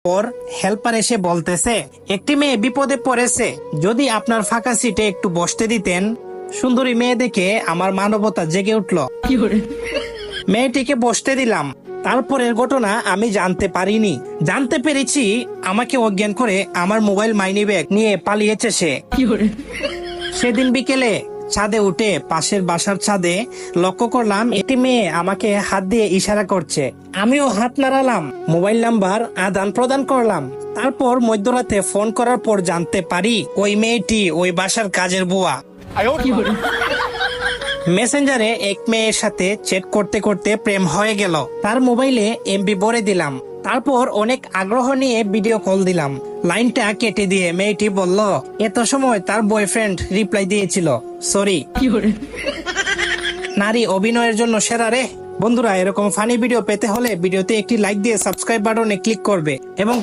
ওর helper এসে বলতেছে একটি মেয়ে বিপদে পড়েছে, যদি আপনার ফাঁকা সিটে একটু বসতে দিতেন। সুন্দরী মেয়ে দেখে আমার মানবতা জেগে উঠল। মেয়েটিকে বসতে দিলাম। তারপরের ঘটনা আমি জানতে পারিনি। জানতে পেরেছি আমাকে অজ্ঞান করে আমার মোবাইল মাইনি ব্যাগ নিয়ে পালিয়েছে সে। সেদিন বিকেলে ছাদে উঠে পাশের বাসার ছাদে লক্ষ্য করলাম একটি মেয়ে আমাকে হাত দিয়ে ইশারা করছে। আমিও হাত নাড়ালাম, মোবাইল নাম্বার আদান প্রদান করলাম। তারপর মধ্যরাতে ফোন করার পর জানতে পারি ওই মেয়েটি ওই বাসার কাজের বুয়া। মেসেঞ্জারে এক মেয়ের সাথে চ্যাট করতে করতে প্রেম হয়ে গেল। তার মোবাইলে এমবি ভরে দিলাম। তারপর অনেক আগ্রহ নিয়ে ভিডিও কল দিলাম। লাইনটা কেটে দিয়ে মেয়েটি বলল এত সময় তার বয়ফ্রেন্ড রিপ্লাই দিয়েছিল সরি। নারী অভিনয়ের জন্য সেরা রে। বন্ধুরা, এরকম ফানি ভিডিও পেতে হলে ভিডিওতে একটি লাইক দিয়ে সাবস্ক্রাইব বাটনে ক্লিক করবে এবং